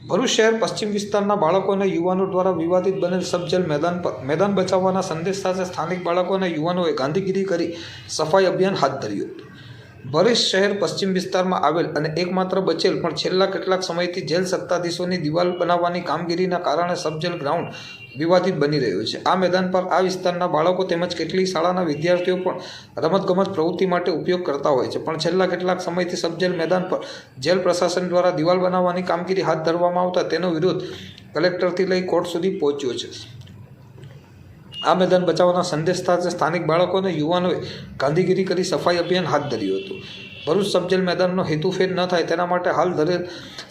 ભરૂચ શહેર પશ્ચિમ વિસ્તારના બાળકો અને યુવાનો દ્વારા વિવાદિત બનેલ સબજેલ મેદાન પર મેદાન બચાવવાના સંદેશ સાથે સ્થાનિક બાળકો અને યુવાનોએ ગાંધીગીરી કરી સફાઈ અભિયાન હાથ ધર્યું હતું। ભરૂચ શહેર પશ્ચિમ વિસ્તારમાં આવેલ અને એકમાત્ર બચેલ પણ છેલ્લા કેટલાક સમયથી જેલ સત્તાધીશોની દિવાલ બનાવવાની કામગીરીના કારણે સબજેલ ગ્રાઉન્ડ વિવાદિત બની રહ્યું છે। આ મેદાન પર આ વિસ્તારના બાળકો તેમજ કેટલીક શાળાના વિદ્યાર્થીઓ પણ રમતગમત પ્રવૃત્તિ માટે ઉપયોગ કરતા હોય છે, પણ છેલ્લા કેટલાક સમયથી સબજેલ મેદાન પર જેલ પ્રશાસન દ્વારા દિવાલ બનાવવાની કામગીરી હાથ ધરવામાં આવતા તેનો વિરોધ કલેક્ટરથી લઈ કોર્ટ સુધી પહોંચ્યો છે। આ મેદાન બચાવવાના સંદેશ સાથે સ્થાનિક બાળકો અને યુવાનોએ ગાંધીગીરી કરી સફાઈ અભિયાન હાથ ધર્યું હતું। ભરૂચ સબજેલ મેદાનનો હેતુફેર ન થાય તેના માટે હાલ ધરેલ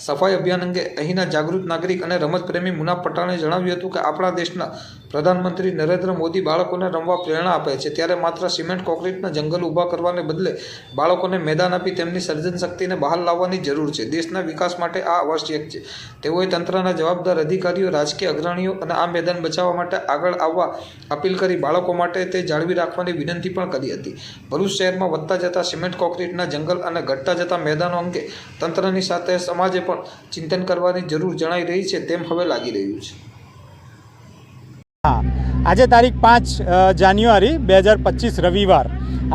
સફાઈ અભિયાન અંગે અહીંના જાગૃત નાગરિક અને રમતપ્રેમી મુનાફ પઠાણે જણાવ્યું હતું કે આપણા દેશના પ્રધાનમંત્રી નરેન્દ્ર મોદી બાળકોને રમવા પ્રેરણા આપે છે, ત્યારે માત્ર સિમેન્ટ કોન્ક્રીટના જંગલ ઊભા કરવાને બદલે બાળકોને મેદાન આપી તેમની સર્જન શક્તિને બહાર લાવવાની જરૂર છે। દેશના વિકાસ માટે આ આવશ્યક છે। તેઓએ તંત્રના જવાબદાર અધિકારીઓ, રાજકીય અગ્રણીઓ અને આ મેદાન બચાવવા માટે આગળ આવવા અપીલ કરી બાળકો માટે તે જાળવી રાખવાની વિનંતી પણ કરી હતી। ભરૂચ શહેરમાં વધતા જતા સિમેન્ટ કોન્ક્રીટના જંગલ અને ઘટતા જતા મેદાનો અંગે તંત્રની સાથે સમાજે પણ ચિંતન કરવાની જરૂર જણાઈ રહી છે તેમ હવે લાગી રહ્યું છે। આજે તારીખ 5 જાન્યુઆરી 2025 રવિવાર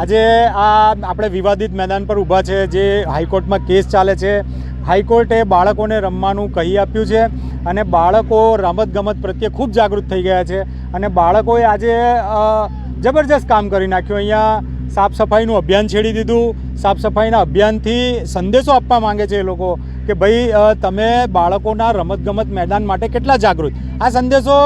આજે આપણે વિવાદિત મેદાન પર ઊભા છે, જે હાઈકોર્ટમાં કેસ ચાલે છે। હાઈકોર્ટે બાળકોને રમવાનું કહી આપ્યું છે અને બાળકો રમતગમત પ્રત્યે ખૂબ જાગૃત થઈ ગયા છે અને બાળકોએ આજે જબરજસ્ત કામ કરી નાખ્યું। અહીંયા સાફ સફાઈનું અભિયાન છેડી દીધું। સાફ સફાઈના અભિયાનથી સંદેશો આપવા માંગે છે એ લોકો કે ભાઈ તમે બાળકોના રમતગમત મેદાન માટે કેટલા જાગૃત। આ સંદેશો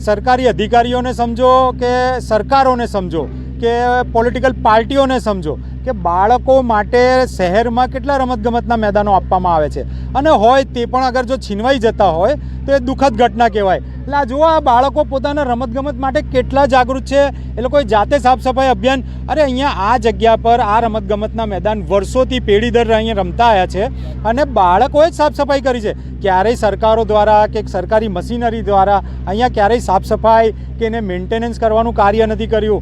સરકારી અધિકારીઓને સમજો કે સરકારોને સમજો કે પોલિટિકલ પાર્ટીઓને સમજો કે બાળકો માટે શહેરમાં કેટલા રમતગમતના મેદાનો આપવામાં આવે છે અને હોય તે પણ અગર જો છીનવાઈ જતા હોય તો એ દુઃખદ ઘટના કહેવાય। એટલે આ જુઓ, આ બાળકો પોતાના રમતગમત માટે કેટલા જાગૃત છે। એ લોકોએ જાતે સાફ સફાઈ અભિયાન, અરે અહીંયા આ જગ્યા પર આ રમતગમતના મેદાન વર્ષોથી પેઢી દર અહીંયા રમતા આવ્યા છે અને બાળકોએ જ સાફ સફાઈ કરી છે। ક્યારેય સરકારો દ્વારા કે સરકારી મશીનરી દ્વારા અહીંયા ક્યારેય સાફ સફાઈ કે એને મેન્ટેનન્સ કરવાનું કાર્ય નથી કર્યું।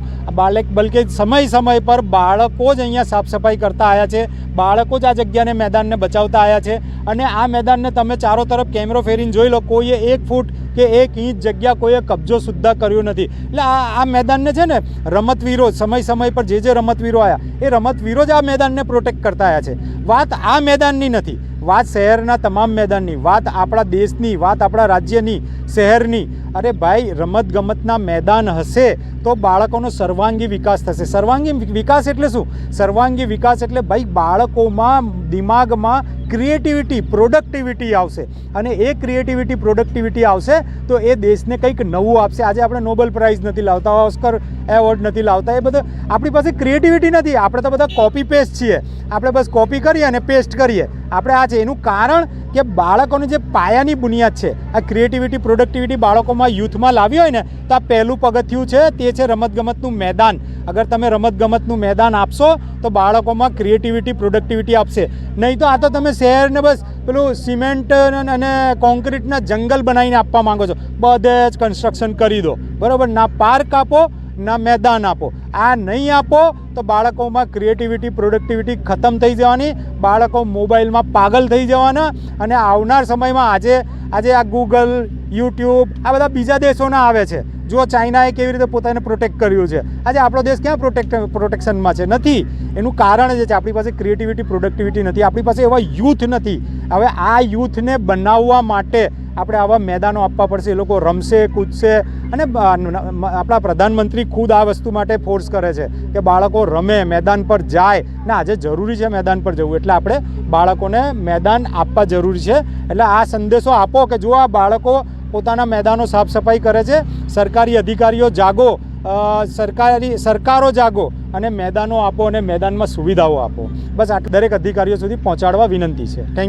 બલકે સમય પર બાળકો જ અહીંયા સાફ સફાઈ કરતા આવ્યા છે, બાળકો જ આ જગ્યાને મેદાનને બચાવતા આવ્યા છે અને આ મેદાનને તમે ચારો તરફ કેમેરો ફેરીને જોઈ લો, કોઈએ 1 ફૂટ કે 1 ઇંચ જગ્યા કોઈએ કબજો સુદ્ધા કર્યો નથી। એટલે આ મેદાનને છે ને રમતવીરો સમય પર જે રમતવીરો આવ્યા એ રમતવીરો જ આ મેદાનને પ્રોટેક્ટ કરતા આવ્યા છે। વાત આ મેદાનની નથી, વાત શહેરના તમામ મેદાનની, વાત આપણા દેશની, વાત આપણા રાજ્યની, શહેરની। અરે ભાઈ, રમતગમતના મેદાન હશે તો બાળકોનો સર્વાંગી વિકાસ થશે। સર્વાંગી વિકાસ એટલે શું? સર્વાંગી વિકાસ એટલે ભાઈ બાળકોમાં, દિમાગમાં ક્રિએટિવિટી, પ્રોડક્ટિવિટી આવશે અને એ ક્રિએટિવિટી, પ્રોડક્ટિવિટી આવશે તો એ દેશને કંઈક નવું આપશે। આજે આપણે નોબેલ પ્રાઇઝ નથી લાવતા, ઓસ્કર એવોર્ડ નથી લાવતા, એ બધું આપણી પાસે ક્રિએટિવિટી નથી। આપણે તો બધા કોપી પેસ્ટ છીએ, આપણે બસ કોપી કરીએ અને પેસ્ટ કરીએ, આપણે આ છે। એનું કારણ કે બાળકોની જે પાયાની બુનિયાદ છે, આ ક્રિએટિવિટી, પ્રોડક્ટિવિટી બાળકોમાં, યુથમાં લાવી હોય ને તો આ પહેલું પગથિયું છે, તે છે રમતગમતનું મેદાન। અગર તમે રમતગમતનું મેદાન આપશો તો બાળકોમાં ક્રિએટિવિટી, પ્રોડક્ટિવિટી આપશે। નહીં તો આ તો તમે શહેરને બસ પેલું સિમેન્ટ અને કોન્ક્રીટના જંગલ બનાવીને આપવા માંગો છો। બધે જ કન્સ્ટ્રક્શન કરી દો, બરાબર? ના પાર્ક આપો ના મેદાન આપો। આ નહીં આપો તો બાળકોમાં ક્રિએટિવિટી, પ્રોડક્ટિવિટી ખતમ થઈ જવાની, બાળકો મોબાઈલમાં પાગલ થઈ જવાના અને આવનાર સમયમાં આજે આ ગૂગલ, યુટ્યુબ આ બધા બીજા દેશોના આવે છે। જો ચાઇનાએ કેવી રીતે પોતાને પ્રોટેક્ટ કર્યું છે, આજે આપણો દેશ ક્યાં પ્રોટેક્શનમાં છે? નથી। એનું કારણ જ છે આપણી પાસે ક્રિએટિવિટી, પ્રોડક્ટિવિટી નથી, આપણી પાસે એવા યુથ નથી। હવે આ યુથને બનાવવા માટે આપણે આવા મેદાનો આપવા પડશે। એ લોકો રમશે, કૂદશે અને આપણા પ્રધાનમંત્રી ખુદ આ વસ્તુ માટે ફોર્સ કરે છે કે બાળકો રમે, મેદાન પર જાય ને આજે જરૂરી છે મેદાન પર જવું, એટલે આપણે બાળકોને મેદાન આપવા જરૂરી છે। એટલે આ સંદેશો આપો કે જો આ બાળકો પોતાના મેદાનો સાફ સફાઈ કરે છે, સરકારી અધિકારીઓ જાગો, સરકારો જાગો અને મેદાનો આપો અને મેદાનમાં સુવિધાઓ આપો। બસ આટલું દરેક અધિકારીઓ સુધી પહોંચાડવા વિનંતી છે। Thank you.